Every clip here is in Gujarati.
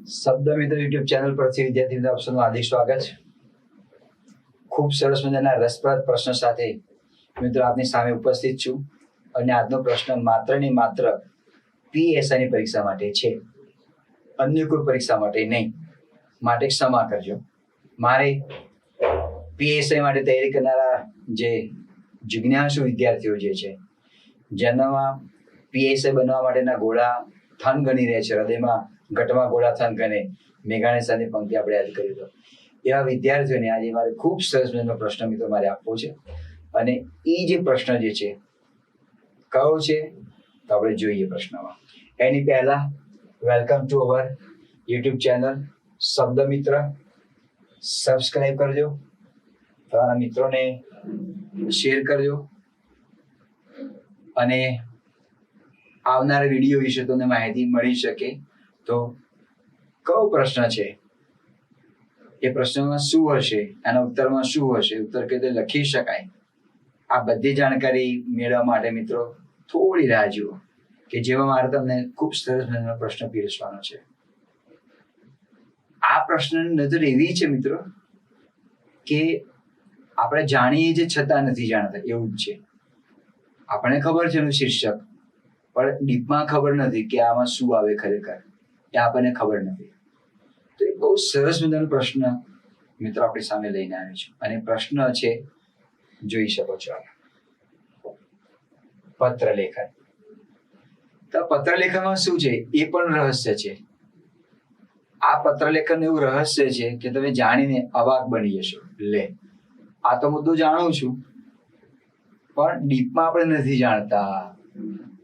શબ્દ મિત્ર યુટ્યુબ ચેનલ પરથી વિદ્યાર્થી મિત્રો આપ સૌનું હાર્દિક સ્વાગત છે. ખૂબ સરસ મજાના રસપ્રદ પ્રશ્ન સાથે મિત્રો આપની સામે ઉપસ્થિત છું અને આજનો પ્રશ્ન માત્ર ને માત્ર પીએસઆઈની પરીક્ષા માટે છે, અન્ય કોઈ પરીક્ષા માટે નહીં. માટે ક્ષમા કરજો. મારે પીએસઆઈ માટે તૈયારી કરનારા જે જિજ્ઞાસુ વિદ્યાર્થીઓ જે છે, જેનામાં પીએસઆઈ બનવા માટેના ગોળા થન ગણી રહે છે, હૃદયમાં ઘટમાં ગોળા થન ગણે, મેઘાણી સાની પંક્તિ આપણે યાદ કરી તો એવા વિદ્યાર્થીઓને આજે મારે ખૂબ સરસ મજાનો પ્રશ્ન મિત્રો મારે આપવો છે. અને એ જે પ્રશ્ન જે છે કયો છે તો આપણે જોઈએ પ્રશ્નમાં. એની પહેલા welcome to our YouTube channel શબ્દ મિત્ર. સબસ્ક્રાઈબ કરજો, તમારા મિત્રોને શેર કરજો અને આવનારા વિડીયો વિશે તમને માહિતી મળી શકે. તો કયો પ્રશ્ન છે, એ પ્રશ્નમાં શું હશે, આના ઉત્તરમાં શું હશે, ઉત્તર કેવી રીતે લખી શકાય, આ બધી જાણકારી મેળવવા માટે મિત્રો થોડી રાહ જુઓ કે જેમાં મારે તમને ખૂબ સરસ મજાનો પ્રશ્ન પીરસવાનો છે. આ પ્રશ્નની નજર એવી છે મિત્રો કે આપણે જાણીએ છે છતાં નથી જાણતા એવું જ છે. આપણને ખબર છે એનું શીર્ષક, પણ ડીપમાં ખબર નથી કે આમાં શું આવે ખરેખર, એ આપણને ખબર નથી. તો એ બહુ સરસ મજાનો પ્રશ્ન મિત્રો આપણી સામે લઈને આવ્યો છે અને પ્રશ્ન છે, જોઈ શકો છો, પત્રલેખન. તો પત્રલેખનમાં શું છે એ પણ રહસ્ય છે. આ પત્રલેખન એવું રહસ્ય છે કે તમે જાણીને અવાક બની જશો. લે, આ તો મુદ્દો જાણું છું પણ ડીપમાં આપણે નથી જાણતા.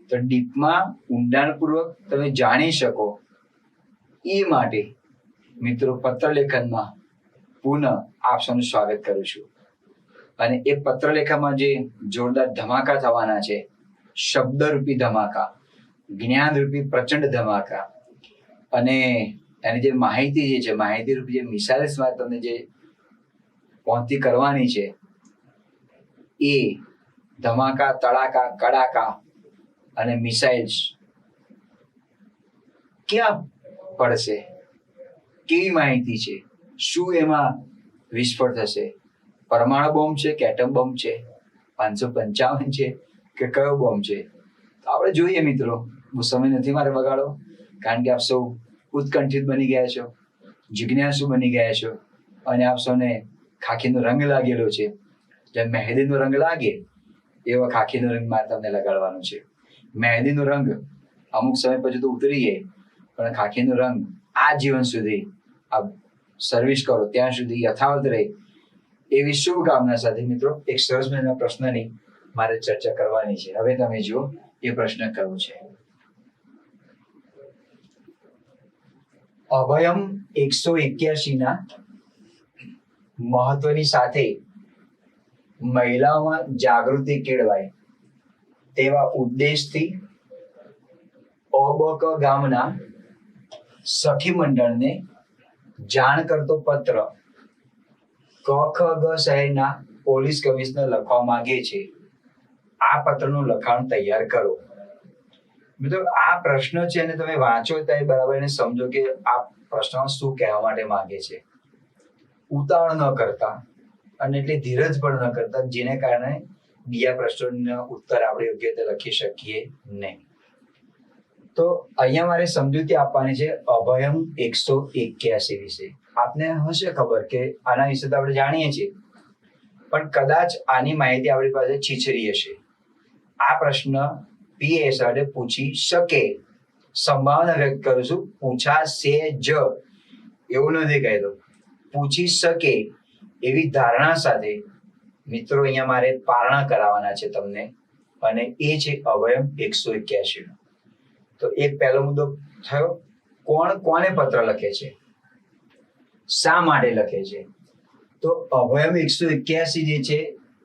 તો ડીપમાં ઊંડાણપૂર્વક તમે જાણી શકો એ માટે મિત્રો પત્રલેખનમાં પુનઃ આપ સૌનું સ્વાગત કરું છું. અને એ પત્રલેખનમાં જે જોરદાર ધમાકા થવાના છે, શબ્દરૂપી ધમાકા, જ્ઞાનરૂપી પ્રચંડ ધમાકા, અને એની જે માહિતી જે છે, માહિતીરૂપી જે મિસાઇલ્સમાં તમને જે પહોંચતી કરવાની છે, એ ધમાકા, તડાકા, કડાકા અને મિસાઇલ્સ ક્યાં પડશે, કેવી માહિતી છે, શું એમાં વિસ્ફોટ થશે, પરમાણુ બોમ્બ છે કે એટમ બોમ્બ છે, 555 છે કે કયો બોમ્બ છે, તો આપણે જોઈએ મિત્રો. બહુ સમય નથી મારે બગાડો, કારણ કે આપ સૌ ઉત્કંઠિત બની ગયા છો, જિજ્ઞાસુ બની ગયા છો અને આપ સૌને ખાખીનો રંગ લાગેલો છે. જેમ મહેંદીનો રંગ લાગે એવો ખાખીનો રંગ મારે તમને લગાડવાનો છે. મહેંદીનો રંગ અમુક સમય પછી તો ઉતરી જાય, પણ ખાખીનો રંગ આ જીવન સુધી આ સર્વિસ કરો ત્યાં સુધી યથાવત રહે એવી શુભકામના સાથે મિત્રો એક સરસ મજાના પ્રશ્નની મારે ચર્ચા કરવાની છે. હવે તમે જુઓ એ પ્રશ્ન કયો છે. અભયમ 181 ના મહત્વની સાથે મહિલાઓમાં જાગૃતિ કેળવાય તેવા ઉદ્દેશથી અબક ગામના સખી મંડળને જાણ કરતો પત્ર કખગ શહેરના પોલીસ કમિશનર લખવા માંગે છે. આ પત્રનું લખાણ તૈયાર કરો. મિત્રો આ પ્રશ્ન છે અને તમે વાંચો ત્યારે બરાબર એને સમજો કે આ પ્રશ્ન શું કહેવા માટે માંગે છે. ઉતાવળ ન કરતા અને એટલી ધીરજ પણ ન કરતા, જેને કારણે બીજા પ્રશ્નોનો ઉત્તર આપણે યોગ્ય રીતે લખી શકીએ નહીં. તો અહીંયા મારે સમજૂતી આપવાની છે અભયમ 181 વિશે. આપને હશે ખબર કે આના વિશે તો આપણે જાણીએ છીએ, પણ કદાચ આની માહિતી આપણી પાસે છીછરી હશે. આ પ્રશ્ન પીએસ માટે પૂછી શકે, સંભાવના વ્યક્ત કરું છું, પૂછાશે જ એવું નથી કહેતો, પૂછી શકે એવી ધારણા સાથે મિત્રો અહીંયા મારે પારણા કરાવવાના છે તમને, અને એ છે અભયમ 181. તો એક પહેલો મુદ્દો થયો, કોને પત્ર લખે છે, શા માટે લખે છે. તો અભયમ 181 જે છે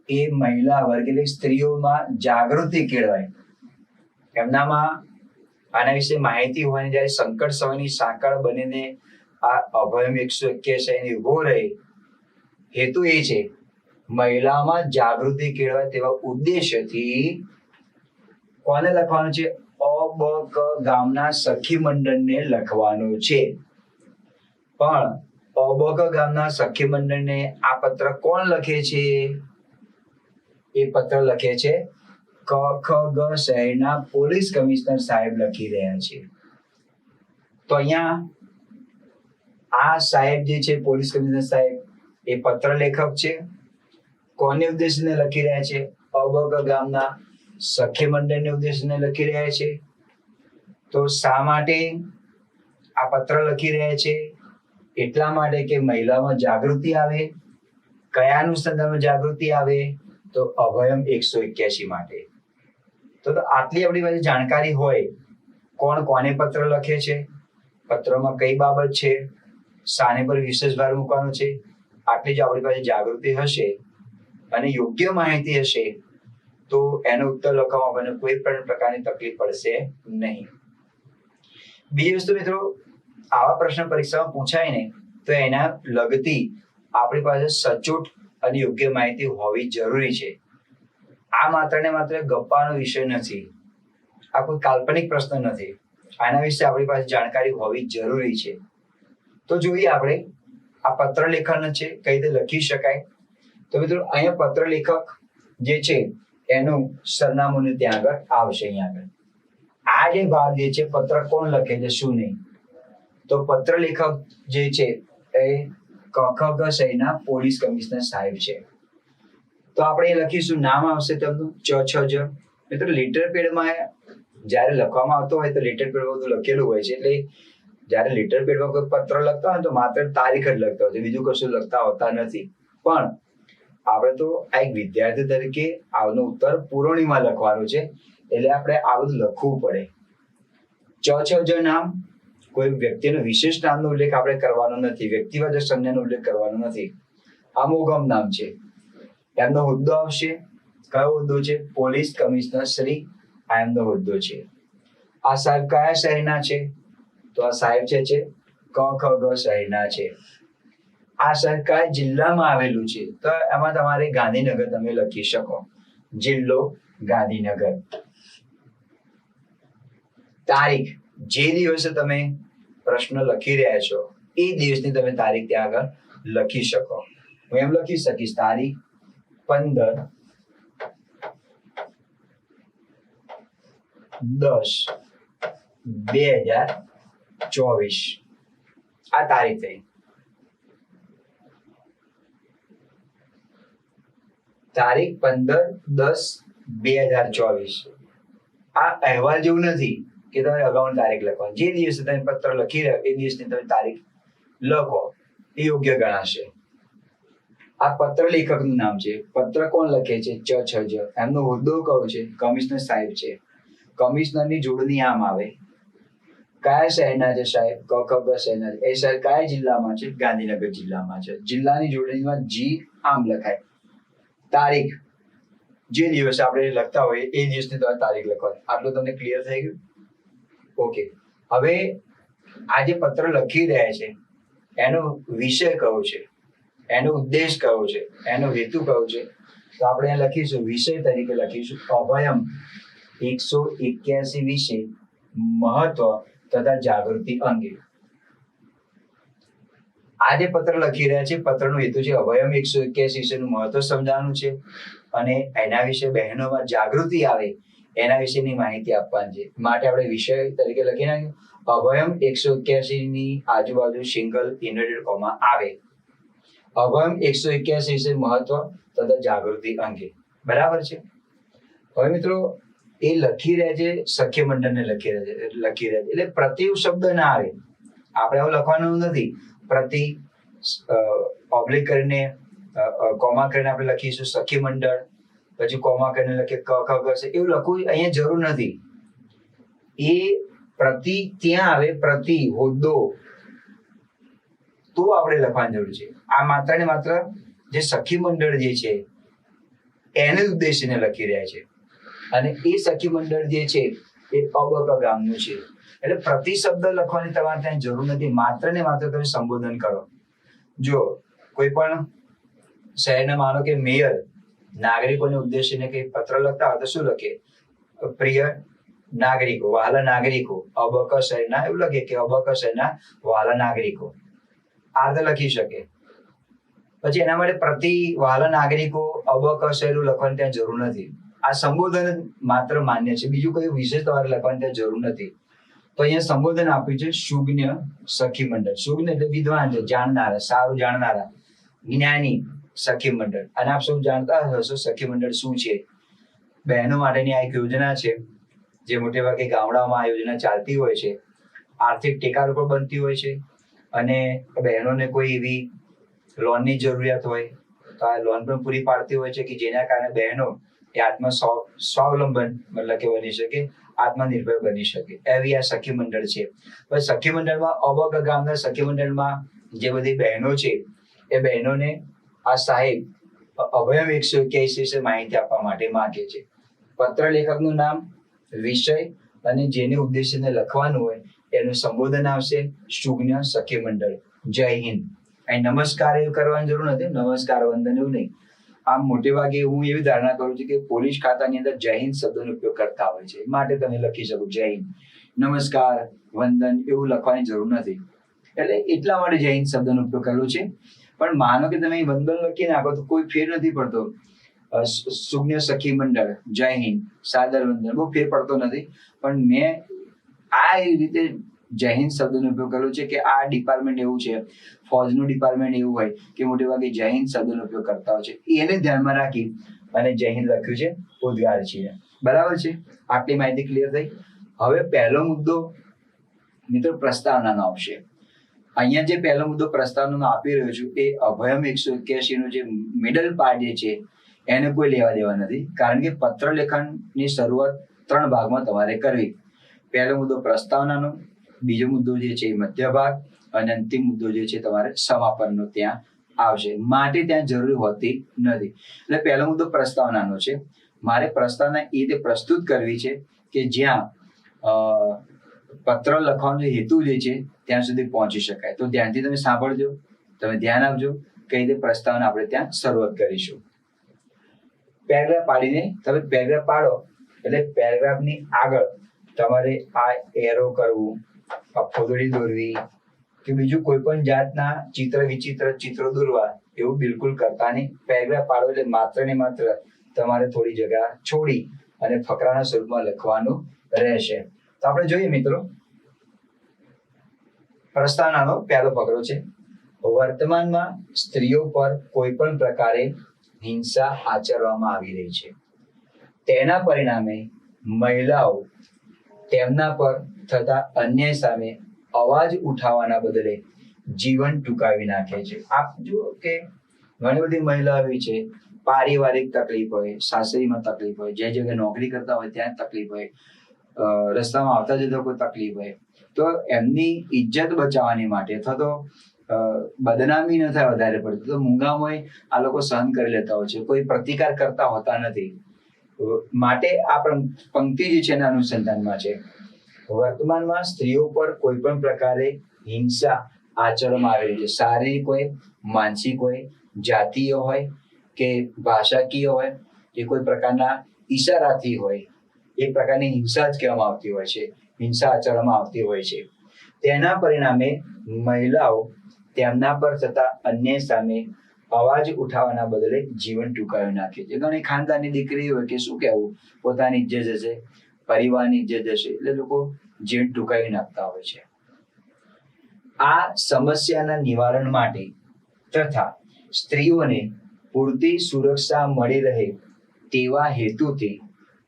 એ મહિલા વર્ગ એટલે સ્ત્રીઓમાં જાગૃતિ કેળવાય, એમનામાં આના વિશે માહિતી હોવાની જ્યારે સંકટ સમયની સાંકળ બનીને આ અભયમ 181 ઉભો રહે. હેતુ એ છે મહિલામાં જાગૃતિ કેળવાય તેવા ઉદ્દેશ્યથી કોને લખવાનું છે, અબક ગામના સખી મંડળને લખવાનું છે. પણ અબક ગામના સખી મંડળને આ પત્ર કોણ લખે છે? એ પત્ર લખે છે ક ખ ગ શહેરના પોલીસ કમિશનર સાહેબ લખી રહ્યા છે. તો અહીંયા આ સાહેબ જે છે પોલીસ કમિશનર સાહેબ એ પત્ર લેખક છે. કોને ઉદ્દેશીને લખી રહ્યા છે? અબક ગામના સખી મંડળને ઉદ્દેશીને લખી રહ્યા છે. તો શા માટે આ પત્ર લખી રહ્યા છે? એટલા માટે કે મહિલામાં જાગૃતિ આવે. કયા અનુસંધાનમાં જાગૃતિ આવે? તો અભયમ 181 માટે. તો આટલી આપણી પાસે જાણકારી હોય, કોણ કોને પત્ર લખે છે, પત્રમાં કઈ બાબત છે, શાને પર વિશેષ ભાર મૂકવાનો છે, આટલી જ આપણી પાસે જાગૃતિ હશે અને યોગ્ય માહિતી હશે તો એનો ઉત્તર લખવામાં આપણને કોઈ પણ પ્રકારની તકલીફ પડશે નહીં. બીજી વસ્તુ મિત્રો, આવા પ્રશ્ન પરીક્ષામાં પૂછાય ને તો એના લગતી આપણી પાસે સચોટ અને યોગ્ય માહિતી હોવી જરૂરી છે. આ માત્ર ને માત્ર ગપ્પાનો વિષય નથી, આ કોઈ કાલ્પનિક પ્રશ્ન નથી. આના વિશે આપણી પાસે જાણકારી હોવી જરૂરી છે. તો જોઈએ આપણે આ પત્ર લેખન છે કઈ રીતે લખી શકાય. તો મિત્રો અહીંયા પત્ર લેખક જે છે એનું સરનામું ત્યાં આગળ આવશે. અહીંયા આગળ આ જે ભાગ જે છે પત્ર કોણ લખે છે શું નહીં, તો પત્ર લેખક જે છે એ કખગ શહેરના પોલીસ કમિશનર સાહેબ છે. તો આપણે એ લખીશું, નામ આવશે તેમનું ચ જ. મિત્રો લેટર પેડમાં જ્યારે લખવામાં આવતો હોય તો લેટર પેડમાં બધું લખેલું હોય છે, એટલે જ્યારે લેટર પેડમાં કોઈ પત્ર લખતા હોય તો માત્ર તારીખ જ લખતા હોય છે, બીજું કશું લખતા હોતા નથી. પણ આપણે તો આ એક વિદ્યાર્થી તરીકે આવનો ઉત્તર પૂર્વણીમાં લખવાનું છે, એટલે આપણે આ બધું લખવું પડે. ચ જ નામ, કોઈ વ્યક્તિનો વિશેષ નામનો ઉલ્લેખ આપણે કરવાનો નથી, વ્યક્તિવાચક સંજ્ઞાનો ઉલ્લેખ કરવાનો નથી. અમોઘમ નામ છે. એમનો હોદ્દો આવશે. કયો હોદ્દો છે? Police commissioner Shri. આ એમનો હોદ્દો છે. આ સાહેબ કયા શહેરના છે? તો આ સાહેબ છે ક ખ ગ શહેરના છે. આ શહેર કયા જિલ્લામાં આવેલું છે? તો એમાં તમારે ગાંધીનગર તમે લખી શકો, જિલ્લો ગાંધીનગર. તારીખ, જે દિવસે તમે પ્રશ્ન લખી રહ્યા છો એ દિવસની તમે તારીખ ત્યાં આગળ લખી શકો. હું એમ લખી શકીશ, તારીખ 15/10/2024. આ તારીખ થઈ. તારીખ 15/10/2024. આ અહેવાલ જેવું નથી કે તમે અગાઉની તારીખ લખવાની. જે દિવસે તમે પત્ર લખી રહ્યો એ દિવસની તમે તારીખ લખો એ યોગ્ય ગણાશે. આ પત્ર લેખકનું નામ છે. પત્ર કોણ લખે છે? ચ જ. એમનો હોદ્દો કયો છે? કમિશનર સાહેબ છે. કમિશનરની જોડણી આમ આવે. કયા શહેરના છે સાહેબ? ક ખ ગ શહેરના છે. એ શહેર કયા જિલ્લામાં છે? ગાંધીનગર જિલ્લામાં છે. જિલ્લાની જોડણીમાં જી આમ લખાય. તારીખ, જે દિવસે આપણે લખતા હોય એ દિવસની તમારે તારીખ લખવાની. આટલું તમને ક્લિયર થઈ ગયું? ઓકે. હવે આ જે પત્ર લખી રહ્યા છે એનો વિષય કયો છે, એનો ઉદ્દેશ કયો છે, એનો હેતુ કયો છે? તો આપણે લખીશું, વિષય તરીકે લખીશું અભયમ 181 વિશે મહત્વ તથા જાગૃતિ અંગે. આ જે પત્ર લખી રહ્યા છે પત્રનો હેતુ છે અભયમ 181 વિશેનું મહત્વ સમજાવવાનું છે અને એના વિશે બહેનોમાં જાગૃતિ આવે એના વિશેની માહિતી આપવાની છે. માટે આપણે વિષય તરીકે લખી નાખ્યું અભયમ 181 ની આજુબાજુ સિંગલ ઇન્વર્ટેડ કોમા આવે. અભયમ 181 વિશે મહત્વ તથા જાગૃતિ અંગે. બરાબર છે. હવે મિત્રો એ લખી રહ્યા છે સખી મંડળને લખી રહ્યા છે એટલે પ્રતિ શબ્દ ના આવે. આપણે એવું લખવાનું નથી. પ્રતિ ઓબ્લિક કરીને કોમા કરીને આપણે લખીશું સખી મંડળ, પછી કોમા કરીને લખીએ ક ખ ગ છે, એવું લખવું અહીંયા જરૂર નથી. એ પ્રતિ ત્યાં આવે, પ્રતિ હોદ્દો તો આપણે લખવાની જરૂર છે. આ માત્ર ને માત્ર જે સખી મંડળ જે છે એને ઉદ્દેશીને લખી રહ્યા છે અને એ સખી મંડળ જે છે એ અબક ગામનું છે. એટલે પ્રતિ શબ્દ લખવાની તમારે ત્યાં જરૂર નથી. માત્ર ને માત્ર તમે સંબોધન કરો. જો કોઈ પણ શહેરના માનો કે મેયર નાગરિકોને ઉદ્દેશીને કઈ પત્ર લખતા હોય તો શું લખે? પ્રિય નાગરિકો, વહાલા નાગરિકો, અબક શહેરના, એવું લખે કે અબક શહેરના વહાલા નાગરિકો. આ રીતે લખી શકે. પછી એના માટે પ્રતિ વાલા નાગરિકો અબકશેલું લખવાની ત્યાં જરૂર નથી. આ સંબોધન માત્ર માન્ય છે, બીજું કોઈ વિશેષ તમારે લખવાની ત્યાં જરૂર નથી. તો અહીંયા સંબોધન આપ્યું છે સુજ્ઞ સખી મંડળ. સુજ્ઞ એટલે વિદ્વાન છે, જાણનારા, સારું જાણનારા, જ્ઞાની સખી મંડળ. અને આપ સૌ જાણતા હશો સખી મંડળ શું છે. બહેનો માટેની આ એક યોજના છે જે મોટે ભાગે ગામડાઓમાં આ યોજના ચાલતી હોય છે. આર્થિક ટેકા પર બનતી હોય છે અને બહેનોને કોઈ એવી લોનની જરૂરિયાત હોય તો આ લોન પણ પૂરી પાડતી હોય છે કે જેના કારણે બહેનો એ સ્વાવલંબન મતલબ કે બની શકે, આત્મનિર્ભર બની શકે. એવી આ સખી મંડળ છે. પણ સખી મંડળમાં અબક ગામના સખી મંડળમાં જે બધી બહેનો છે એ બહેનોને આ સાહેબ અભયમ 181 વિશે માહિતી આપવા માટે માંગે છે. પત્ર લેખકનું નામ, વિષય અને જેને ઉદ્દેશીને લખવાનું હોય એનું સંબોધન આવશે સુજ્ઞ સખી મંડળ. જય હિન્દ. અહીં નમસ્કાર એવું કરવાની જરૂર નથી, નમસ્કાર વંદન એવું નહીં. આમ મોટે ભાગે હું એવી ધારણા કરું છું કે પોલીસ ખાતાની અંદર જય હિન્દ શબ્દનો ઉપયોગ કરતા હોય છે, માટે તમે લખી શકો જય હિન્દ. નમસ્કાર વંદન એવું લખવાની જરૂર નથી. એટલે એટલા માટે જય હિન્દ શબ્દનો ઉપયોગ કરેલો છે. પણ માનો કે તમે વંદન લખી નાખો તો કોઈ ફેર નથી પડતો. સુજ્ઞ સખી મંડળ, જય હિન્દ, સાદર વંદન, બહુ ફેર પડતો નથી. પણ મેં આ રીતે જય હિન્દ શબ્દનો ઉપયોગ કર્યો છે કે આ ડિપાર્ટમેન્ટ એવું છે, ફોજનું ડિપાર્ટમેન્ટ એવું હોય કે મોટે ભાગે જય હિન્દ શબ્દનો ઉપયોગ કરતા હોય છે. એને ધ્યાનમાં રાખી અને જય હિન્દ લખ્યું છે, ઉદ્ગાર છે. બરાબર છે? આટલી માહિતી ક્લિયર થઈ. હવે પહેલો મુદ્દો મિત્રો પ્રસ્તાવનાનો આવશે. અહીંયા જે પહેલો મુદ્દો પ્રસ્તાવનાનો આપી રહ્યો છું એ અભયમ 181 નો જે મિડલ પાર્ટ જે છે એને કોઈ લેવા દેવા નથી. કારણ કે પત્ર લેખનની શરૂઆત 3 ભાગમાં તમારે કરવી. પહેલો મુદ્દો પ્રસ્તાવનાનો, બીજો મુદ્દો જે છે મધ્ય ભાગ અને અંતિમ મુદ્દો જે છે તમારે સમાપનનો ત્યાં આવશે. માટે ત્યાં જરૂરી હોતી નથી. એટલે પહેલો મુદ્દો પ્રસ્તાવનાનો છે. મારે પ્રસ્તાવના એ રીતે પ્રસ્તુત કરવી છે કે જ્યાં પત્ર લખવાનો હેતુ જે છે ત્યાં સુધી પહોંચી શકાય. તો ધ્યાનથી તમે સાંભળજો, તમે ધ્યાન આપજો કઈ રીતે પ્રસ્તાવના આપણે ત્યાં શરૂઆત કરીશું. પેરેગ્રાફ પાડીને તમે પેરેગ્રાફ પાડો એટલે પેરેગ્રાફની આગળ તમારે આ એરો કરવું, ફોદડી દોરવી કે બીજું કોઈ પણ જાતના ચિત્ર વિચિત્ર ચિત્રો દોરવા એવું બિલકુલ કરતા નહીં. પેરેગ્રાફ પાડો એટલે માત્ર ને માત્ર તમારે થોડી જગ્યા છોડી અને ફકરાના સ્વરૂપમાં લખવાનું રહેશે. તો આપણે જોઈએ મિત્રો, પ્રસ્તાવનાનો પહેલો ફકરો છે. વર્તમાનમાં સ્ત્રીઓ પર કોઈ પણ પ્રકારે હિંસા આચરવામાં આવી રહી છે. તેના પરિણામે મહિલાઓ તેમના પર થતા અન્યાય સામે અવાજ ઉઠાવવાના બદલે જીવન ટૂંકાવી નાખે છે. આપ જુઓ કે ઘણી બધી મહિલાઓ એવી છે, પારિવારિક તકલીફ હોય, સાસરીમાં તકલીફ હોય, જે જગ્યાએ નોકરી કરતા હોય ત્યાં તકલીફ હોય, રસ્તામાં આવતા જતા કોઈ તકલીફ હોય, તો એમની ઇજ્જત બચાવવાની માટે અથવા તો બદનામી ન થાય વધારે પડતી તો મૂંગામોય આ લોકો સહન કરી લેતા હોય છે, કોઈ પ્રતિકાર કરતા હોતા નથી. માટે આ પંક્તિ જે છે એના અનુસંધાનમાં છે. વર્તમાનમાં સ્ત્રીઓ પર કોઈ પણ પ્રકારે હિંસા આચરવામાં આવી રહી છે. શારીરિક હોય, માનસિક હોય, જાતીય હોય કે ભાષાકીય હોય કે કોઈ પ્રકારના ઈશારાથી હોય, એક પ્રકારની હિંસા જ કહેવામાં આવતી હોય છે, હિંસા આચરવામાં આવતી હોય છે. તેના પરિણામે મહિલાઓ તેમના પર થતા અન્યાય સામે અવાજ ઉઠાવવાના બદલે જીવન ટૂંકાવી નાખે છે. ઘણી ખાનદાની દીકરી હોય કે શું કહેવું, પોતાની ઇજ્જત હશે, પરિવારની ઇજ્જત હશે એટલે લોકો જીવન ટૂંકાવી નાખતા હોય છે. આ સમસ્યાના નિવારણ માટે તથા સ્ત્રીઓને પૂરતી સુરક્ષા મળી રહે તેવા હેતુથી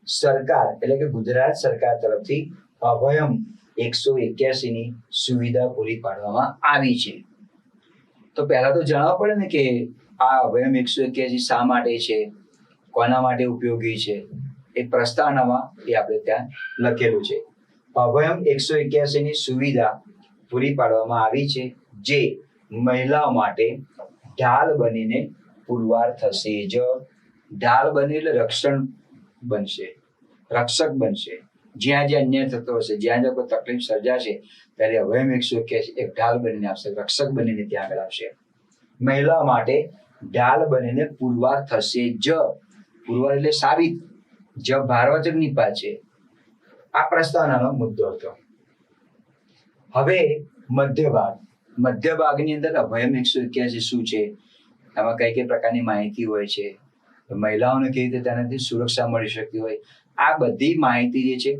સરકાર એટલે કે ગુજરાત સરકાર તરફથી અભયમ 181 ની સુવિધા પૂરી પાડવામાં આવી છે. તો પહેલા તો જણાવવું પડે ને કે આ અભયમ 181 શા માટે છે, કોના માટે ઉપયોગી છે. એ પ્રસ્તાવનામાં એ આપણે ત્યાં લખેલું છે. અભયમ 181 ની સુવિધા પૂરી પાડવામાં આવી છે જે મહિલાઓ માટે ઢાલ બનીને પુરવાર થશે. જો ઢાલ બને એટલે રક્ષણ બનશે, રક્ષક બનશે. જ્યાં જ્યાં અન્યાય થતો હશે, જ્યાં જ્યાં કોઈ તકલીફ સર્જાશે ત્યારે અભયમ 181 એક ઢાલ બનીને આવશે, રક્ષક બનીને ત્યાં આગળ આવશે. મહિલાઓ માટે ઢાલ બનીને પુરવાર થશે. જ પુરવાર એટલે સાબિત, જ ભારવાચક નિપાત છે. આ પ્રસ્તાવનાનો મુદ્દો હતો. હવે મધ્ય ભાગ. મધ્ય ભાગની અંદર અભયમ 181 શું છે, એમાં કઈ કઈ પ્રકારની માહિતી હોય છે, મહિલાઓને કેવી રીતે તેનાથી સુરક્ષા મળી શકતી હોય, આ બધી માહિતી જે છે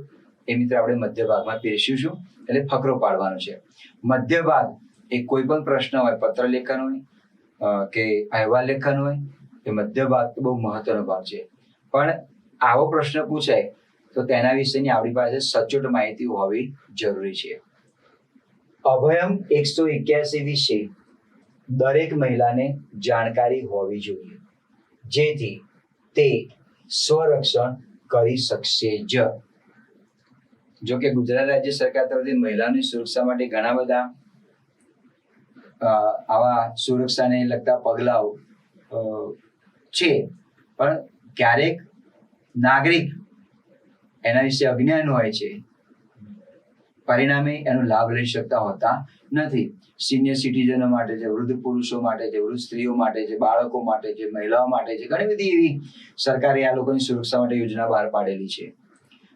એ મિત્ર આપણે મધ્ય ભાગમાં પીરસીશું. એટલે ફકરો પાડવાનો છે. મધ્ય ભાગ એ કોઈ પણ પ્રશ્ન હોય, પત્ર લેખન હોય કે અહેવાલ લેખન હોય, એ મધ્ય ભાગ તો બહુ મહત્વનો ભાગ છે. પણ આવો પ્રશ્ન પૂછાય તો તેના વિશેની આપણી પાસે સચોટ માહિતી હોવી જરૂરી છે. અભયમ 181 વિશે દરેક મહિલાને જાણકારી હોવી જોઈએ, જેથી તે સ્વરક્ષણ કરી શકશે જ. જો કે ગુજરાત રાજ્ય સરકાર તરફથી મહિલાઓની સુરક્ષા માટે ઘણા બધા આવા સુરક્ષાને લગતા પગલાઓ છે, પણ ક્યારેક નાગરિક એના વિશે અજ્ઞાન હોય છે, પરિણામે એનો લાભ લઈ શકતા હોતા નથી. સિનિયર સિટીઝનો માટે છે, વૃદ્ધ પુરુષો માટે છે, વૃદ્ધ સ્ત્રીઓ માટે છે, બાળકો માટે છે, મહિલાઓ માટે છે, ઘણી બધી એવી સરકારે આ લોકોની સુરક્ષા માટે યોજના બહાર પાડેલી છે.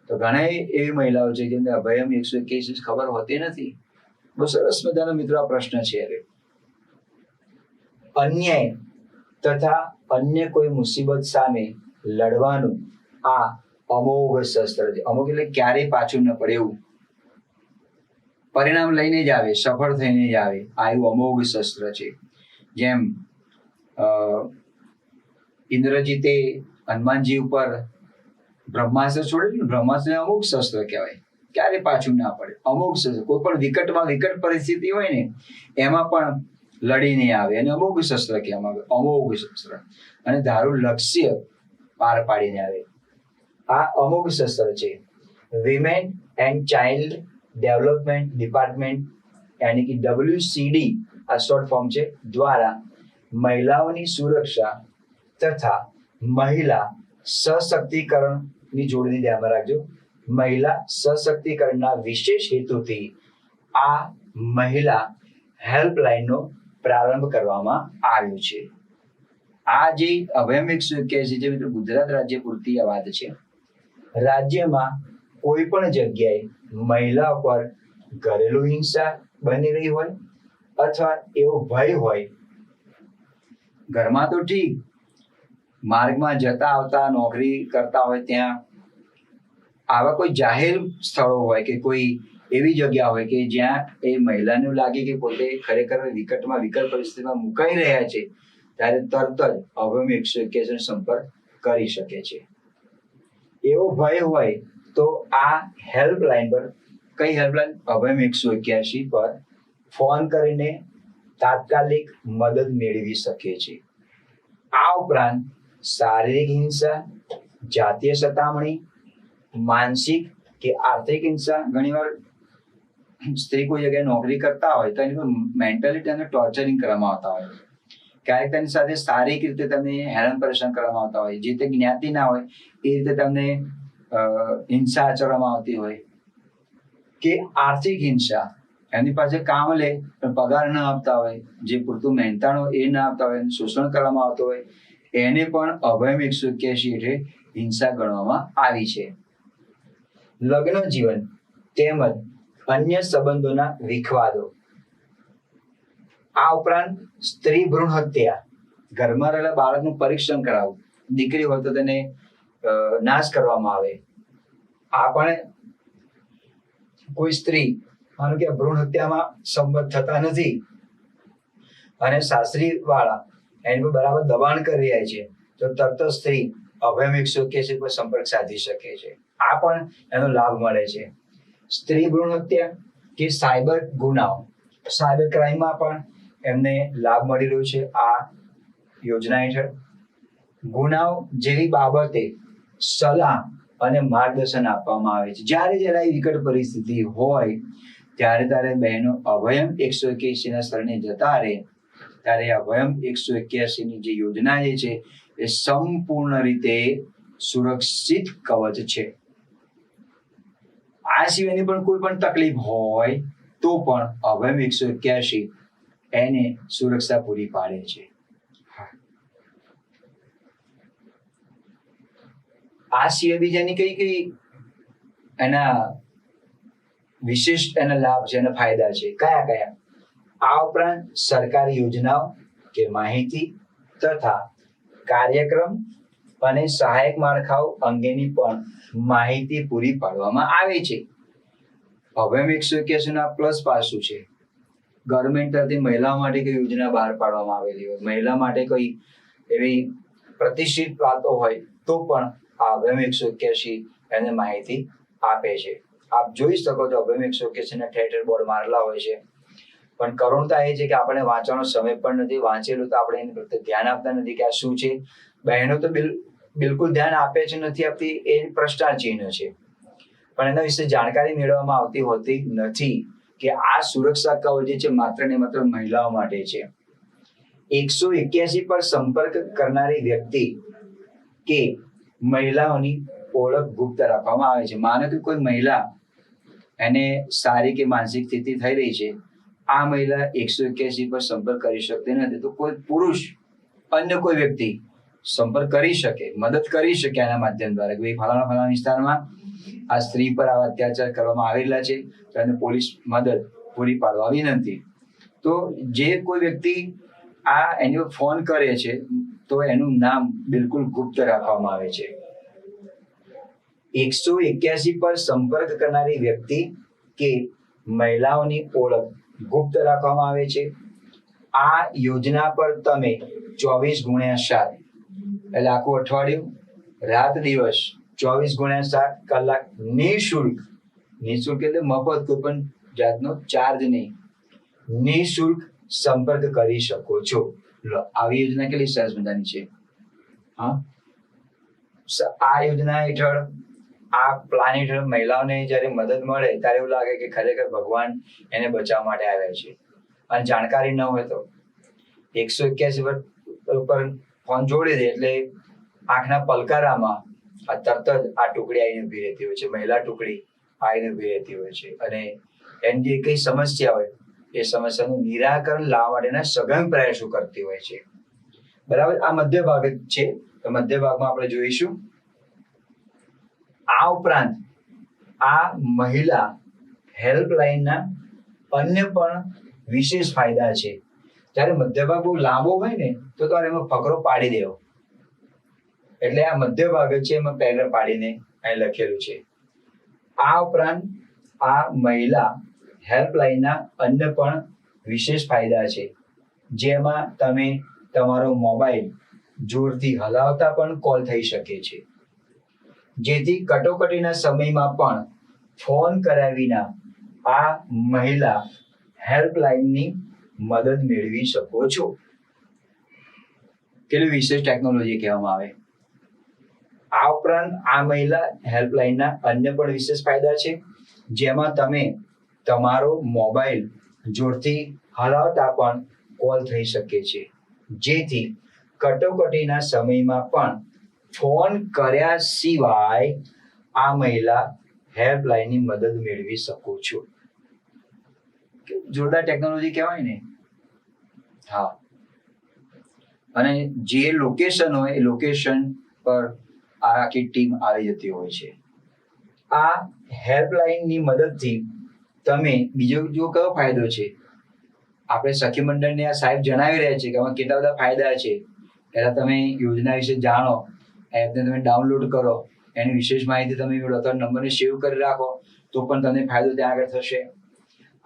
તો ઘણા એવી મહિલાઓ છે જેમને અભયમ 181 ખબર હોતી નથી. બહુ સરસ મજાનો મિત્રો આ પ્રશ્ન છે. અન્યાય તથા અન્ય કોઈ મુસીબત સામે લડવાનું આ અમોઘ શસ્ત્ર છે. અમોઘ એટલે ક્યારેય પાછું ન પડે એવું, પરિણામ લઈને જ આવે, સફળ થઈને જ આવે, આ એવું અમોઘ શસ્ત્ર છે. જેમ ઇન્દ્રજીતે હનુમાનજી ઉપર બ્રહ્માસ્ત્ર છોડેલું, બ્રહ્માસ્ત્ર અમુક શસ્ત્ર કહેવાય, ક્યારે પાછું ના પડે. અમુક શસ્ત્ર કોઈ પણ વિકટ પરિસ્થિતિ હોય ને એમાં પણ લડીને આવે, અને અમોઘ શસ્ત્ર કહેવામાં આવે, અમોઘ શસ્ત્ર, અને ધારું લક્ષ્ય પાર પાડીને આવે. આ અમોઘ શસ્ત્ર છે. Women and child development department યાની કે WCD આ શોર્ટ ફોર્મ છે, દ્વારા મહિલાઓની સુરક્ષા તથા મહિલા સશક્તિકરણની જોડણી ધ્યાનમાં રાખજો. મહિલા સશક્તિકરણના વિશેષ હેતુથી આ મહિલા હેલ્પલાઇનનો પ્રારંભ કરવામાં આવ્યો છે. આ જે અભયમ 181 છે મિત્રો, ગુજરાત રાજ્ય પૂરતી આ વાત છે. રાજ્યમાં કોઈ પણ જગ્યાએ મહિલા પર ઘરેલું હિંસા બની રહી હોય અથવા એવો ભય હોય, ઘરમાં તો ઠીક, માર્ગમાં જતા આવતા નોકરી કરતા હોય ત્યાં આવા કોઈ જાહેર સ્થળો હોય કે કોઈ એવી જગ્યા હોય કે જ્યાં એ મહિલાને લાગે કે પોતે ખરેખર વિકટ પરિસ્થિતિમાં મુકાઈ રહ્યા છે, ત્યારે તરત જ અભયમ 181 સંપર્ક કરી શકે છે. એવો ભય હોય તો આ હેલ્પલાઇન પર, કઈ હેલ્પલાઇન? અભયમ 181 પર ફોન કરીને તાત્કાલિક મદદ મેળવી શકે છે. આ ઉપરાંત શારીરિક હિંસા, જાતીય સતામણી, માનસિક કે આર્થિક હિંસા, ઘણીવાર સ્ત્રી કોઈ જગ્યાએ નોકરી કરતા હોય તો એની પર મેન્ટલી તેને ટોર્ચરિંગ કરવામાં આવતા હોય, ક્યારેક તેની સાથે શારીરિક રીતે તમને હેરાન પરેશાન કરવામાં આવતા હોય, જે તે જ્ઞાતિ ના હોય એ રીતે તમને હિંસા આચરવામાં આવતી હોય, કે આર્થિક હિંસા, એની પાસે કામ લે પણ પગાર ન આપતા હોય, જે પૂરતું મહેનતાણું એ ના આપતા હોય, શોષણ કરવામાં આવતું હોય, એને પણ અભયમ 181 હેઠળ હિંસા ગણવામાં આવી છે. લગ્ન જીવન તેમજ અન્ય સંબંધોના વિખવાદો, આ ઉપરાંત સ્ત્રી ભ્રૂણ હત્યા, ઘરમાં રહેલા બાળકનું પરીક્ષણ કરાવવું, દીકરી હોય તો તેને નાશ કરવામાં આવે. આ પણ કોઈ સ્ત્રી માનો કે ભ્રૂણ હત્યામાં સંમત થતા નથી અને સાસરી વાળા એની પર બરાબર દબાણ કરી રહ્યા છે, તો તરત જ સ્ત્રી અભયમ 181 પર સંપર્ક સાધી શકે છે. આ પણ એનો લાભ મળે છે. સ્ત્રી ભ્રૂણ હત્યા કે સાયબર ગુનાઓ, સાયબર ક્રાઇમમાં પણ એમને લાભ મળી રહ્યો છે. આ યોજના હેઠળ ગુનાઓ જેવી બાબતે સલાહ અને માર્ગદર્શન આપવામાં આવે છે. જ્યારે વિકટ પરિસ્થિતિ હોય ત્યારે બહેનો અભયમ 181 ના શરણે જતા રહે, ત્યારે અભયમ 181 ની જે યોજના જે છે એ સંપૂર્ણ રીતે સુરક્ષિત કવચ છે. આ સિવાયની પણ કોઈ પણ તકલીફ હોય તો પણ અભયમ 181 એને સુરક્ષા પૂરી પાડે છે. આ સિવાય બીજાની કઈ એના વિશેષ એના લાભ છે, એના ફાયદા છે, કયા? આ ઉપરાંત સરકારી યોજનાઓ કે માહિતી તથા કાર્યક્રમ અને સહાયક માળખાઓ અંગેની પણ માહિતી પૂરી પાડવામાં આવે છે. અભયમ 181 પ્લસ પાસું છે, ગવર્મેન્ટ તરફથી મહિલાઓ માટે કોઈ યોજના બહાર પાડવામાં આવેલી હોય, મહિલા માટે કોઈ એવી પ્રતિષ્ઠિત વાતો હોય તો પણ આ અભયમ 181 એને માહિતી આપે છે. આપ જોઈ શકો છો અભયમ 181 ના ઠેર બોર્ડ મારેલા હોય છે. પણ કરુણતા એ છે કે આપણે વાંચવાનો સમય પણ નથી, વાંચેલું તો આપણે એની પ્રત્યે ધ્યાન આપતા નથી કે આ શું છે. બહેનો તો બિલકુલ ધ્યાન આપે છે નથી આપતી, એ પ્રશ્નાર્થ ચિહ્ન છે. પણ એના વિશે જાણકારી મેળવવામાં આવતી હોતી નથી કે આ સુરક્ષા કવચ જે છે માત્ર ને માત્ર મહિલાઓ માટે છે. 181 પર સંપર્ક કરનારી વ્યક્તિ કે મહિલાઓની ઓળખ ગુપ્ત રાખવામાં આવે છે. માનો કે કોઈ મહિલા એને સારી કે માનસિક સ્થિતિ થઈ રહી છે, આ મહિલા 181 પર સંપર્ક કરી શકતી નથી, તો કોઈ પુરુષ અન્ય કોઈ વ્યક્તિ સંપર્ક કરી શકે, મદદ કરી શકે આના માધ્યમ દ્વારા કે ભાઈ ફલાણા વિસ્તારમાં આ સ્ત્રી પર આવા અત્યાચાર કરવામાં આવેલા છે, તો એને પોલીસ મદદ પૂરી પાડવા વિનંતી. તો જે કોઈ વ્યક્તિ આ એનો ફોન કરે છે તો એનું નામ બિલકુલ ગુપ્ત રાખવામાં આવે છે. 181 પર સંપર્ક કરનારી વ્યક્તિ કે મહિલાઓની ઓળખ ગુપ્ત રાખવામાં આવે છે. આ યોજના પર તમે 24/7 એટલે આખું અઠવાડિયું રાત દિવસ 24/7 કલાક નિઃશુલ્ક એટલે મફત, કોઈ પણ જાતનો ચાર્જ નહીં, નિઃશુલ્ક સંપર્ક કરી શકો છો. આવી યોજના કેટલી સરસ મજાની છે. હા, આ યોજના હેઠળ આ પ્લાન હેઠળ મહિલાઓને જ્યારે મદદ મળે ત્યારે એવું લાગે કે ખરેખર ભગવાન એને બચાવવા માટે આવ્યા છે. અને જાણકારી ન હોય તો 181 પર ફોન જોડી દે એટલે આંખના પલકારામાં આ તરત જ આ ટુકડી આવીને ઉભી રહેતી હોય છે, મહિલા ટુકડી આવીને ઉભી રહેતી હોય છે અને એની જે કઈ સમસ્યા હોય એ સમસ્યાનું નિરાકરણ લાવવા માટેના સઘન પ્રયાસો કરતી હોય છે. બરાબર, આ મધ્ય ભાગ જ છે. તો મધ્ય ભાગમાં આપણે જોઈશું. આ ઉપરાંત આ મહિલા હેલ્પલાઇનના અન્ય પણ વિશેષ ફાયદા છે. જ્યારે મધ્ય ભાગ બહુ લાંબો હોય ને તો તમારે એમાં ફકરો પાડી દેવો, એટલે આ મધ્ય ભાગ છે એમાં પેરેગ્રાફ પાડીને અહીં લખેલું છે. આ ઉપરાંત આ મહિલા હેલ્પલાઇનના અન્ય પણ વિશેષ ફાયદા છે, જેમાં તમે તમારો મોબાઈલ જોરથી હલાવતા પણ કોલ થઈ શકે છે, જેથી કટોકટીના સમયમાં પણ ફોન કર્યા વિના આ મહિલા હેલ્પલાઇનની મદદ મેળવી શકો છો. કેટલી વિશેષ ટેકનોલોજી કહેવામાં આવે. આ ઉપરાંત આ મહિલા હેલ્પલાઇનના અન્ય પણ વિશેષ ફાયદા છે, જેમાં તમે તમારો મોબાઈલ જોરથી હલાવતા પણ કોલ થઈ શકે છે, જેથી કટોકટીના સમયમાં પણ ફોન કર્યા સિવાય આ મહિલા હેલ્પલાઇનની મદદ મેળવી શકો છો. જોરદાર ટેકનોલોજી કહેવાય ને. હા, અને જે લોકેશન હોય એ લોકેશન પર આખી ટીમ આવી જતી હોય છે. આ હેલ્પલાઇનની મદદથી તમે બીજો કયો ફાયદો છે, આપણે સખી મંડળને આ સાહેબ જણાવી રહ્યા છે કે આમાં કેટલા બધા ફાયદા છે. પહેલા તમે યોજના વિશે જાણો, એપને તમે ડાઉનલોડ કરો, એની વિશેષ માહિતી તમે મેળવો, અથવા નંબરને સેવ કરી રાખો તો પણ તમને ફાયદો ત્યાં આગળ થશે.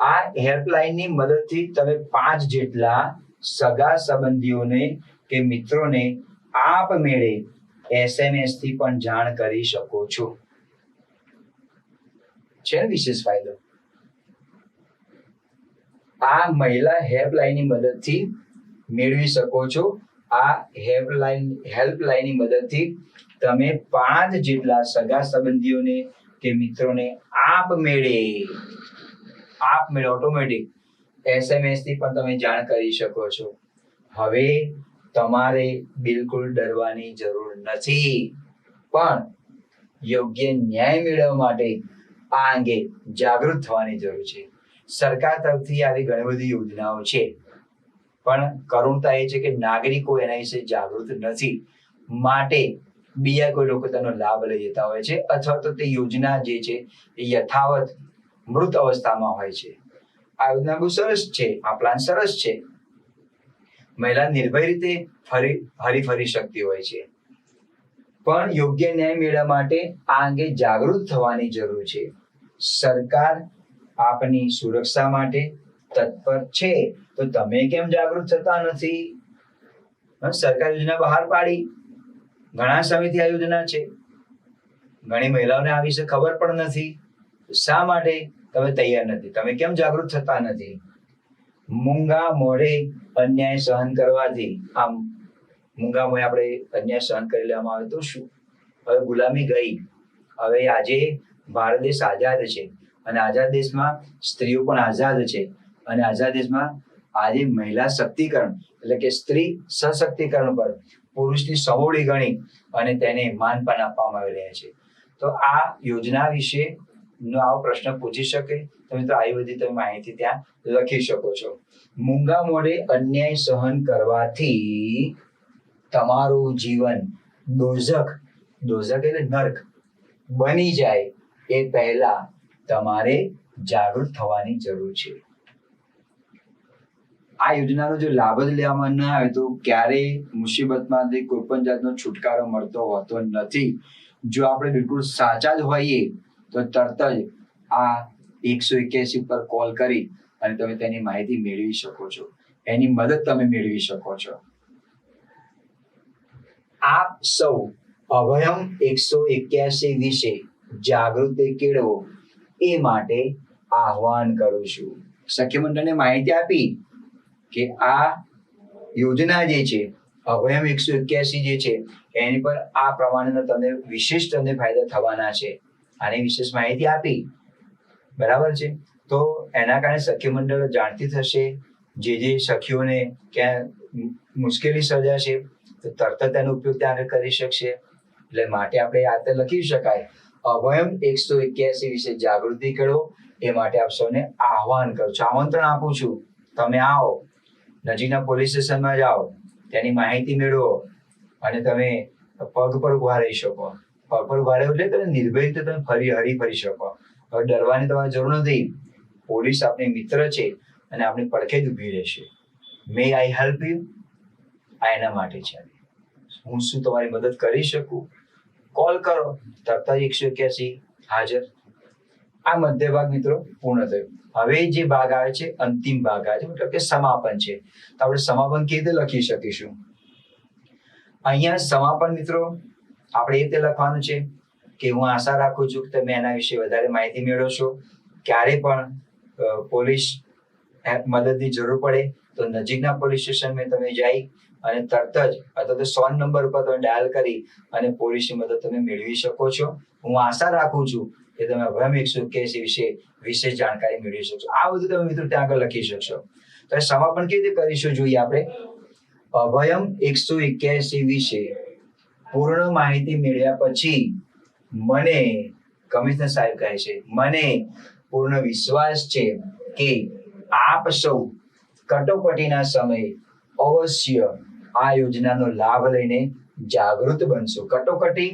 આ હેલ્પલાઇનની મદદથી તમે 5 જેટલા સગા સંબંધીઓને કે મિત્રોને આપમેળે SMS થી પણ જાણ કરી શકો છો. છે ને વિશેષ ફાયદો. આ મહિલા હેલ્પલાઇનની મદદથી મેળવી શકો છો. આ હેલ્પલાઇનની મદદથી તમે 5 જેટલા સગા સંબંધીઓને કે મિત્રોને આપમેળે ઓટોમેટિક SMS થી પણ તમે જાણ કરી શકો છો. હવે તમારે બિલકુલ ડરવાની જરૂર નથી, પણ યોગ્ય ન્યાય મેળવવા માટે આ અંગે જાગૃત થવાની જરૂર છે. સરકાર તરફથી આવી ઘણી બધી યોજનાઓ છે, પણ કરુણતા એ છે કે નાગરિકો એના વિશે જાગૃત નથી, માટે બીજા કોઈ લોકો તેનો લાભ લઈ જતા હોય છે, અથવા તો તે યોજના જે છે એ યથાવત મૃત અવસ્થામાં હોય છે. આ યોજના બહુ સરસ છે, આ પ્લાન સરસ છે. મહિલા નિર્ભય રીતે હરી શકતી હોય છે, પણ યોગ્ય ન્યાય મેળવવા માટે આ અંગે જાગૃત થવાની જરૂર છે. સરકાર આપની સુરક્ષા માટે તત્પર છે, તો તમે કેમ જાગૃત થતા નથી? સરકાર યોજના બહાર પાડી, ઘણા સમયથી આ યોજના છે, ઘણી મહિલાઓને આ વિશે ખબર પણ નથી. શા માટે તમે તૈયાર નથી? તમે કેમ જાગૃત થતા નથી? મૂંગા મોઢે અન્યાય સહન કરવાથી, આમ મૂંગા મોઢે આપણે અન્યાય સહન કરી લેવામાં આવે તો શું? હવે ગુલામી ગઈ, હવે આજે ભારત દેશ આઝાદ છે, અને આઝાદ દેશમાં સ્ત્રીઓ પણ આઝાદ છે, અને આઝાદ દેશમાં આજે મહિલા શક્તિકરણ એટલે કે સ્ત્રી સશક્તિકરણ પર પુરુષની સમોડી ગણી અને તેને માનપાન આપવામાં આવી રહ્યા છે. તો આ યોજના વિશે નો આવો પ્રશ્ન પૂછી શકે તો મિત્રો આવી બધી તમે માહિતી ત્યાં લખી શકો છો. મૂંગા મોઢે અન્યાય સહન કરવાથી તમારું જીવન દોઝખ એટલે નર્ક બની જાય એ પહેલા તમારે જાગૃત થવાની જરૂર છે. આ યોજનાનો જો લાભ જ લેવામાં ન આવે તો ક્યારેય મુસીબતમાંથી કોઈ પણ જાતનો છુટકારો મળતો હોતો નથી. જો આપણે બિલકુલ સાચા જ હોઈએ તો તરત જ આ 181 પર કોલ કરી અને તમે તેની માહિતી મેળવી શકો છો, એની મદદ તમે મેળવી શકો છો. આપ સૌ અભયમ 181 વિશે જાગૃતિ કેળવો એ માટે આહ્વાન કરું છું. સખી મંડળને માહિતી આપી કે આ યોજના જે છે અભયમ 181 જે છે એની પર આ પ્રમાણેના તમને વિશેષ તમને ફાયદા થવાના છે. આની વિશેષ માહિતી આપી, બરાબર છે. તો એના કારણે સખી મંડળ જાણતી થશે, જે સખીઓને ક્યાં મુશ્કેલી સર્જાશે તો તરત જ તેનો ઉપયોગ ત્યાં કરી શકશે. એટલે માટે આપણે આ રીતે લખી શકાય, અભયમ 181 વિશે જાગૃતિ કેળવો એ માટે આપ સૌને આહ્વાન કરું છું, આમંત્રણ આપું છું. તમે આવો, નજીકના પોલીસ સ્ટેશનમાં જાઓ, તેની માહિતી મેળવો અને તમે પગ પર ઉભા રહી શકો. પગ પર ઉભા રહ્યો એટલે તમે નિર્ભય રીતે તમે ફરી શકો. હવે ડરવાની તમારે જરૂર નથી. પોલીસ આપણી મિત્ર છે અને આપણી પડખે જ ઊભી રહેશે. મે આઈ હેલ્પ યુ, આ એના માટે છે. હું શું તમારી મદદ કરી શકું? કોલ કરો, તરત જ 181 હાજર. આ મધ્ય ભાગ મિત્રો પૂર્ણ થયો. હવે જે ભાગ આવે છે અંતિમ ભાગ આવે છે, મતલબ કે સમાપન છે. તો આપણે સમાપન કેવી રીતે લખી શકીશું? અહીંયા સમાપન મિત્રો આપણે એ રીતે લખવાનું છે કે હું આશા રાખું છું કે તમે એના વિશે વધારે માહિતી મેળવશો. ક્યારે પણ પોલીસ મદદની જરૂર પડે તો નજીકના પોલીસ સ્ટેશનમાં તમે જઈ અને તરત જ અથવા તો 100 નંબર ઉપર તમે ડાયલ કરી અને પોલીસની મદદ તમે મેળવી શકો છો. હું આશા રાખું છું કે તમે અભયમ 181 વિશે વિશેષ જાણકારી મેળવી શકશો. આ બધું તમે મિત્રો ત્યાં આગળ લખી શકશો. તો સમાપન કેવી રીતે કરીશું જોઈએ આપણે. અભયમ 181 વિશે પૂર્ણ માહિતી મેળવ્યા પછી મને, કમિશનર સાહેબ કહે છે, મને પૂર્ણ વિશ્વાસ છે કે આપ સૌ કટોકટીના સમયે અવશ્ય આ યોજનાનો લાભ લઈને જાગૃત બનશો. કટોકટી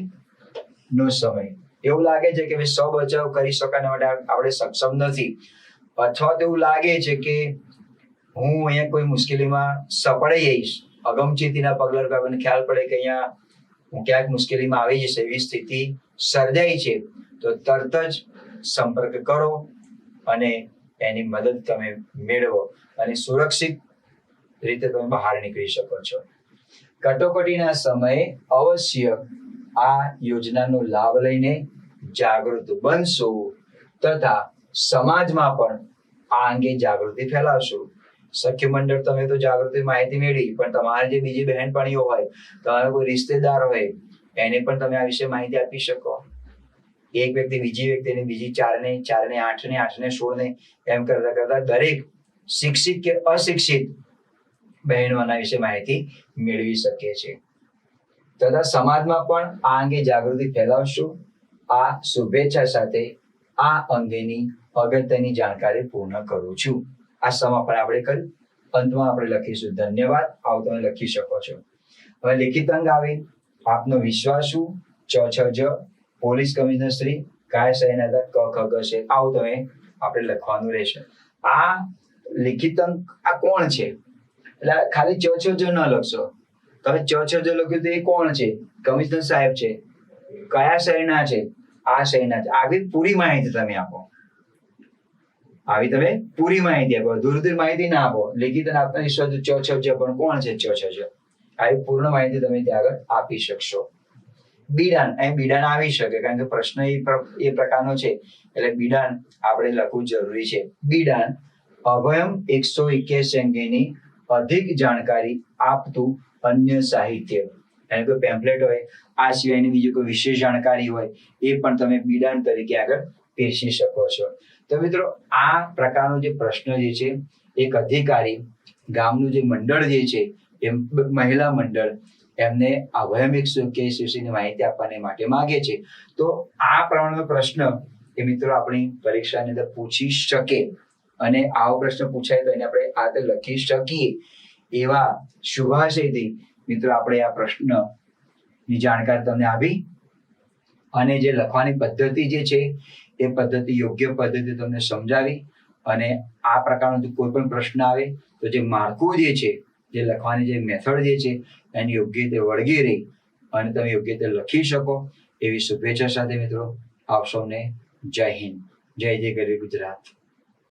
નો સમય એવું લાગે છે કે સ્વ બચાવ કરી શકાય માટે આપણે સક્ષમ નથી, અથવા તો એવું લાગે છે કે હું અહીંયા કોઈ મુશ્કેલીમાં સપડાઈ જઈશ, અગમચેતીના પગલા આપણને ખ્યાલ પડે કે અહીંયા હું ક્યાંક મુશ્કેલીમાં આવી જશે એવી સ્થિતિ સર્જાઈ છે, તો તરત જ સંપર્ક કરો અને એની મદદ તમે મેળવો અને સુરક્ષિત રીતે તમે બહાર નીકળી શકો છો. કટોકટીના સમયે અવશ્ય આ યોજનાનો લાભ લઈને જાગૃત બનશો તથા સમાજમાં પણ આ અંગે જાગૃતિ ફેલાવશો. સખી મંડળ તમે તો જાગૃતિ માહિતી મેળવી, પણ તમારે જે બીજી બહેનપણીઓ હોય, તમારો કોઈ રિશ્તેદાર હોય, એને પણ તમે આ વિશે માહિતી આપી શકો. એક વ્યક્તિ બીજી વ્યક્તિને, બીજી 4 ને 8 ને 8 ને 16 ને એમ કરતા કરતા દરેક શિક્ષિત કે અશિક્ષિત બહેનોના વિશે માહિતી મેળવી શકે છે. તથા સમાજમાં પણ આ અંગે જાગૃતિ ફેલાવશું. આ શુભેચ્છા સાથે આ અંગેની અગત્યની જાણકારી પૂર્ણ કરું છું. આ સમાપન આપણે કર્યું. અંતમાં આપણે લખીશું ધન્યવાદ. આવું તમે લખી શકો છો. હવે લિખિત અંગ આવે આપનો વિશ્વાસુ ચ6 જ પોલીસ કમિશનર શ્રી કાયદાના ક ખ ગ છે. આવું તમે આપણે લખવાનું રહેશે. આ લિખિત અંક આ કોણ છે, એટલે ખાલી ચ છ જ ન લખશો. તમે ચ છ જ લખ્યું તો એ કોણ છે? કમિશનર સાહેબ છે. કયા શહેરના છે? આ શહેરના છે. આવી પૂરી માહિતી તમે આપો. આવી તમે પૂરી માહિતી આપો, દૂર માહિતી ના આપો. લિખિત આપતા શબ્દ ચ છ જ પણ કોણ છે ચ છ જ, આવી પૂર્ણ માહિતી તમે ત્યાં આગળ આપી શકશો. બિડાન, અહીં બિડાન આવી શકે કારણ કે પ્રશ્ન એ પ્રકારનો છે એટલે બિડાન આપણે લખવું જરૂરી છે. બિડાન અભયમ 181 અંગેની અધિક જાણકારી આપતું અન્ય સાહિત્ય, yani કોઈ પેમ્પલેટ હોય, આ સિવાયની બીજી કોઈ વિશેષ જાણકારી હોય એ પણ તમે બિડાન તરીકે આગળ પીરસી શકો છો. તો મિત્રો આ પ્રકારનો જે પ્રશ્ન જે છે, એક અધિકારી ગામનું જે મંડળ જે છે એ મહિલા મંડળ એમને અભયમ 181 વિશેની માહિતી આપવાને માટે માંગે છે. તો આ પ્રમાણનો પ્રશ્ન એ મિત્રો આપણી પરીક્ષાની અંદર પૂછી શકે અને આવો પ્રશ્ન પૂછાય તો એને આપણે આ રીતે લખી શકીએ એવા શુભાશયથી મિત્રો આપણે આ પ્રશ્નની જાણકારી તમને આપી અને જે લખવાની પદ્ધતિ જે છે એ પદ્ધતિ યોગ્ય પદ્ધતિ તમને સમજાવી અને આ પ્રકારનો જો કોઈ પણ પ્રશ્ન આવે તો જે માળખું જે છે, જે લખવાની જે મેથડ જે છે એની યોગ્ય રીતે વળગી રહી અને તમે યોગ્ય રીતે લખી શકો એવી શુભેચ્છા સાથે મિત્રો આપ સૌને જય હિન્દ, જય જય ગરવી ગુજરાત.